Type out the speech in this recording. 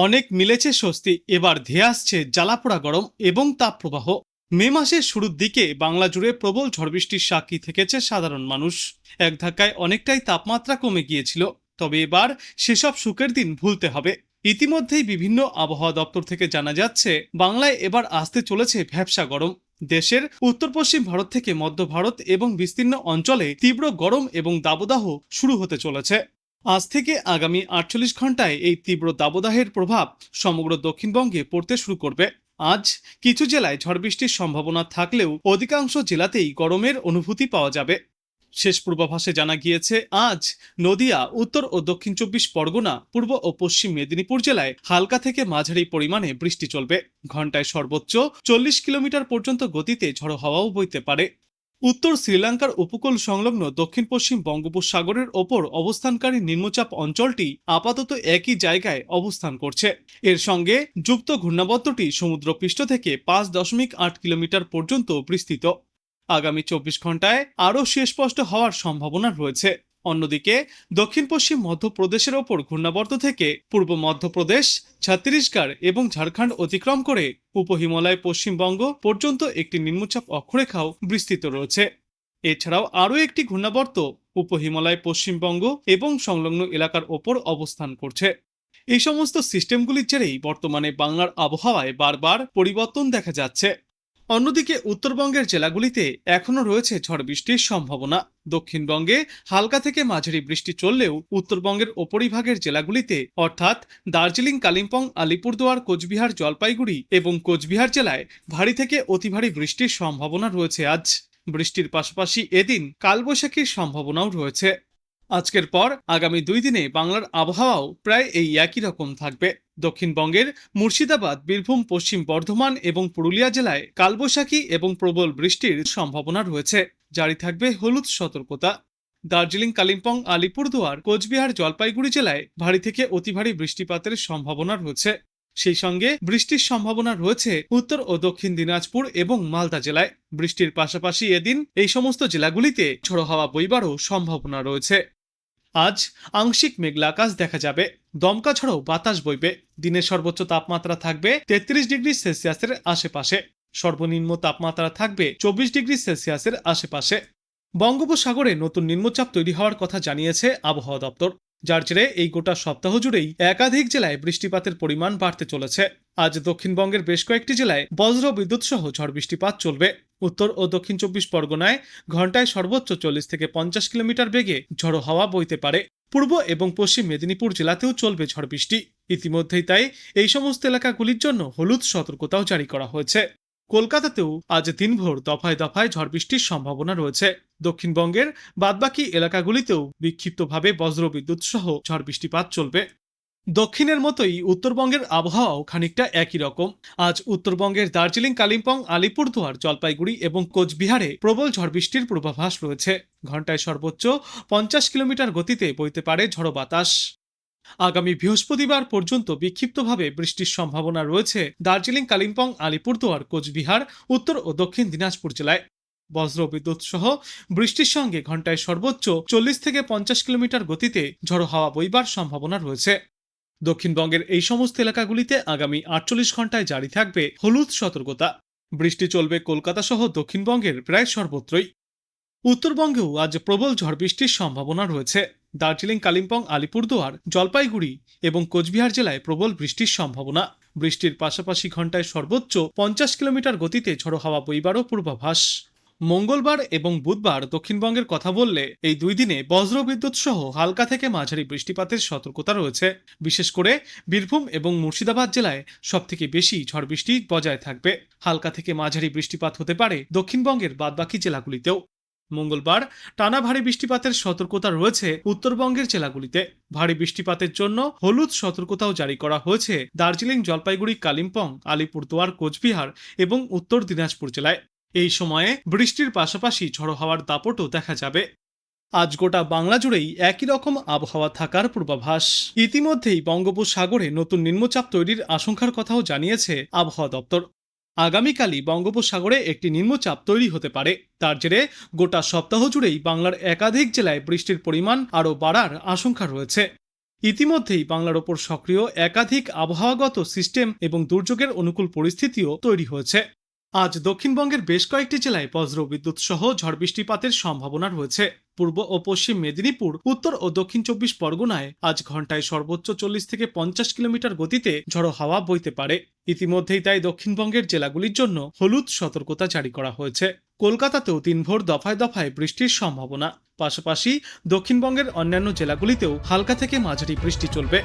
অনেক মিলেছে স্বস্তি। এবার ধেয়ে আসছে জ্বালাপোড়া গরম এবং তাপপ্রবাহ। মে মাসের শুরুর দিকে বাংলা জুড়ে প্রবল ঝড় বৃষ্টির সাক্ষী থেকেছে সাধারণ মানুষ। এক ধাক্কায় অনেকটাই তাপমাত্রা কমে গিয়েছিল। তবে এবার সেসব সুখের দিন ভুলতে হবে। ইতিমধ্যেই বিভিন্ন আবহাওয়া দপ্তর থেকে জানা যাচ্ছে, বাংলায় এবার আসতে চলেছে ভ্যাপসা গরম। দেশের উত্তর পশ্চিম ভারত থেকে মধ্য ভারত এবং বিস্তীর্ণ অঞ্চলে তীব্র গরম এবং দাবদাহ শুরু হতে চলেছে। আজ থেকে আগামী 48 ঘন্টায় এই তীব্র দাবদাহের প্রভাব সমগ্র দক্ষিণবঙ্গে পড়তে শুরু করবে। আজ কিছু জেলায় ঝড় বৃষ্টির সম্ভাবনা থাকলেও অধিকাংশ জেলাতেই গরমের অনুভূতি পাওয়া যাবে। শেষ পূর্বাভাসে জানা গিয়েছে, আজ নদিয়া, উত্তর ও দক্ষিণ 24 পরগনা, পূর্ব ও পশ্চিম মেদিনীপুর জেলায় হালকা থেকে মাঝারি পরিমাণে বৃষ্টি চলবে। ঘন্টায় সর্বোচ্চ 40 কিলোমিটার পর্যন্ত গতিতে ঝড়ো হাওয়াও বইতে পারে। উত্তর শ্রীলঙ্কার উপকূল সংলগ্ন দক্ষিণ পশ্চিম বঙ্গোপসাগরের ওপর অবস্থানকারী নিম্নচাপ অঞ্চলটি আপাতত একই জায়গায় অবস্থান করছে। এর সঙ্গে যুক্ত ঘূর্ণাবর্তটি সমুদ্রপৃষ্ঠ থেকে 5.8 কিলোমিটার পর্যন্ত বিস্তৃত। আগামী 24 ঘন্টায় আরও সুস্পষ্ট হওয়ার সম্ভাবনা রয়েছে। অন্যদিকে দক্ষিণ পশ্চিম মধ্যপ্রদেশের ওপর ঘূর্ণাবর্ত থেকে পূর্ব মধ্যপ্রদেশ, ছত্তিশগড় এবং ঝাড়খণ্ড অতিক্রম করে উপহিমালয় পশ্চিমবঙ্গ পর্যন্ত একটি নিম্নচাপ অক্ষরেখাও বিস্তৃত রয়েছে। এছাড়াও আরও একটি ঘূর্ণাবর্ত উপহিমালয় পশ্চিমবঙ্গ এবং সংলগ্ন এলাকার ওপর অবস্থান করছে। এই সমস্ত সিস্টেমগুলির জেরেই বর্তমানে বাংলার আবহাওয়ায় বারবার পরিবর্তন দেখা যাচ্ছে। অন্যদিকে উত্তরবঙ্গের জেলাগুলিতে এখনও রয়েছে ঝড় বৃষ্টির সম্ভাবনা। দক্ষিণবঙ্গে হালকা থেকে মাঝারি বৃষ্টি চললেও উত্তরবঙ্গের ওপরিভাগের জেলাগুলিতে অর্থাৎ দার্জিলিং, কালিম্পং, আলিপুরদুয়ার, কোচবিহার, জলপাইগুড়ি এবং কোচবিহার জেলায় ভারী থেকে অতি ভারী বৃষ্টির সম্ভাবনা রয়েছে। আজ বৃষ্টির পাশাপাশি এদিন কালবৈশাখীর সম্ভাবনাও রয়েছে। আজকের পর আগামী 2 দিনে বাংলার আবহাওয়াও প্রায় এই একই রকম থাকবে। দক্ষিণবঙ্গের মুর্শিদাবাদ, বীরভূম, পশ্চিম বর্ধমান এবং পুরুলিয়া জেলায় কালবৈশাখী এবং প্রবল বৃষ্টির সম্ভাবনা রয়েছে। জারি থাকবে হলুদ সতর্কতা। দার্জিলিং, কালিম্পং, আলিপুরদুয়ার, কোচবিহার, জলপাইগুড়ি জেলায় ভারী থেকে অতি ভারী বৃষ্টিপাতের সম্ভাবনা রয়েছে। সেই সঙ্গে বৃষ্টির সম্ভাবনা রয়েছে উত্তর ও দক্ষিণ দিনাজপুর এবং মালদা জেলায়। বৃষ্টির পাশাপাশি এদিন এই সমস্ত জেলাগুলিতে ঝোড়ো হাওয়া বইবারও সম্ভাবনা রয়েছে। আজ আংশিক মেঘলা আকাশ দেখা যাবে, দমকা ঝড়ো বাতাস বইবে। দিনের সর্বোচ্চ তাপমাত্রা থাকবে 33 ডিগ্রি সেলসিয়াসের আশেপাশে, সর্বনিম্ন তাপমাত্রা থাকবে 24 ডিগ্রি সেলসিয়াসের আশেপাশে। বঙ্গোপসাগরে নতুন নিম্নচাপ তৈরি হওয়ার কথা জানিয়েছে আবহাওয়া দপ্তর, যার জেরে এই গোটা সপ্তাহ জুড়েই একাধিক জেলায় বৃষ্টিপাতের পরিমাণ বাড়তে চলেছে। আজ দক্ষিণবঙ্গের বেশ কয়েকটি জেলায় বজ্র বিদ্যুৎ সহ ঝড় বৃষ্টিপাত চলবে। উত্তর ও দক্ষিণ 24 পরগনায় ঘন্টায় সর্বোচ্চ 40 থেকে 50 কিলোমিটার বেগে ঝড়ো হাওয়া বইতে পারে। পূর্ব এবং পশ্চিম মেদিনীপুর জেলাতেও চলবে ঝড় বৃষ্টি। ইতিমধ্যেই তাই এই সমস্ত এলাকাগুলির জন্য হলুদ সতর্কতাও জারি করা হয়েছে। কলকাতাতেও আজ দিনভর দফায় দফায় ঝড় বৃষ্টির সম্ভাবনা রয়েছে। দক্ষিণবঙ্গের বাদবাকি এলাকাগুলিতেও বিক্ষিপ্তভাবে বজ্রবিদ্যুৎ সহ ঝড় বৃষ্টিপাত চলবে। দক্ষিণের মতোই উত্তরবঙ্গের আবহাওয়াও খানিকটা একই রকম। আজ উত্তরবঙ্গের দার্জিলিং, কালিম্পং, আলিপুরদুয়ার, জলপাইগুড়ি এবং কোচবিহারে প্রবল ঝড় বৃষ্টির পূর্বাভাস রয়েছে। ঘন্টায় সর্বোচ্চ 50 কিলোমিটার গতিতে বইতে পারে ঝড়ো বাতাস। আগামী বৃহস্পতিবার পর্যন্ত বিক্ষিপ্তভাবে বৃষ্টির সম্ভাবনা রয়েছে দার্জিলিং, কালিম্পং, আলিপুরদুয়ার, কোচবিহার, উত্তর ও দক্ষিণ দিনাজপুর জেলায়। বজ্রবিদ্যুৎ সহ বৃষ্টির সঙ্গে ঘন্টায় সর্বোচ্চ 40 থেকে 50 কিলোমিটার গতিতে ঝড়ো হাওয়া বইবার সম্ভাবনা রয়েছে। দক্ষিণবঙ্গের এই সমস্ত এলাকাগুলিতে আগামী 48 ঘন্টায় জারি থাকবে হলুদ সতর্কতা। বৃষ্টি চলবে কলকাতা সহ দক্ষিণবঙ্গের প্রায় সর্বত্রই। উত্তরবঙ্গেও আজ প্রবল ঝড় বৃষ্টির সম্ভাবনা রয়েছে। দার্জিলিং, কালিম্পং, আলিপুরদুয়ার, জলপাইগুড়ি এবং কোচবিহার জেলায় প্রবল বৃষ্টির সম্ভাবনা। বৃষ্টির পাশাপাশি ঘন্টায় সর্বোচ্চ 50 কিলোমিটার গতিতে ঝড়ো হাওয়া বইবারও পূর্বাভাস। মঙ্গলবার এবং বুধবার দক্ষিণবঙ্গের কথা বললে এই 2 দিনে বজ্রবিদ্যুৎ সহ হালকা থেকে মাঝারি বৃষ্টিপাতের সতর্কতা রয়েছে। বিশেষ করে বীরভূম এবং মুর্শিদাবাদ জেলায় সবথেকে বেশি ঝড় বৃষ্টি বজায় থাকবে। হালকা থেকে মাঝারি বৃষ্টিপাত হতে পারে দক্ষিণবঙ্গের বাদবাকি জেলাগুলিতেও। মঙ্গলবার টানা ভারী বৃষ্টিপাতের সতর্কতা রয়েছে উত্তরবঙ্গের জেলাগুলিতে। ভারী বৃষ্টিপাতের জন্য হলুদ সতর্কতাও জারি করা হয়েছে দার্জিলিং, জলপাইগুড়ি, কালিম্পং, আলিপুরদুয়ার, কোচবিহার এবং উত্তর দিনাজপুর জেলায়। এই সময়ে বৃষ্টির পাশাপাশি ঝড়ো হাওয়ার দাপটও দেখা যাবে। আজ গোটা বাংলা জুড়েই একই রকম আবহাওয়া থাকার পূর্বাভাস। ইতিমধ্যেই বঙ্গোপসাগরে নতুন নিম্নচাপ তৈরির আশঙ্কার কথাও জানিয়েছে আবহাওয়া দপ্তর। আগামীকালই বঙ্গোপসাগরে একটি নিম্নচাপ তৈরি হতে পারে। তার জেরে গোটা সপ্তাহ জুড়েই বাংলার একাধিক জেলায় বৃষ্টির পরিমাণ আরও বাড়ার আশঙ্কা রয়েছে। ইতিমধ্যেই বাংলার ওপর সক্রিয় একাধিক আবহাওয়াগত সিস্টেম এবং দুর্যোগের অনুকূল পরিস্থিতিও তৈরি হয়েছে। আজ দক্ষিণবঙ্গের বেশ কয়েকটি জেলায় বজ্রবিদ্যুৎ সহ ঝড় বৃষ্টিপাতের সম্ভাবনা রয়েছে। পূর্ব ও পশ্চিম মেদিনীপুর, উত্তর ও দক্ষিণ 24 পরগনায় আজ ঘন্টায় সর্বোচ্চ 40 থেকে 50 কিলোমিটার গতিতে ঝড়ো হাওয়া বইতে পারে। ইতিমধ্যেই তাই দক্ষিণবঙ্গের জেলাগুলির জন্য হলুদ সতর্কতা জারি করা হয়েছে। কলকাতাতেও দিনভর দফায় দফায় বৃষ্টির সম্ভাবনা। পাশাপাশি দক্ষিণবঙ্গের অন্যান্য জেলাগুলিতেও হালকা থেকে মাঝারি বৃষ্টি চলবে।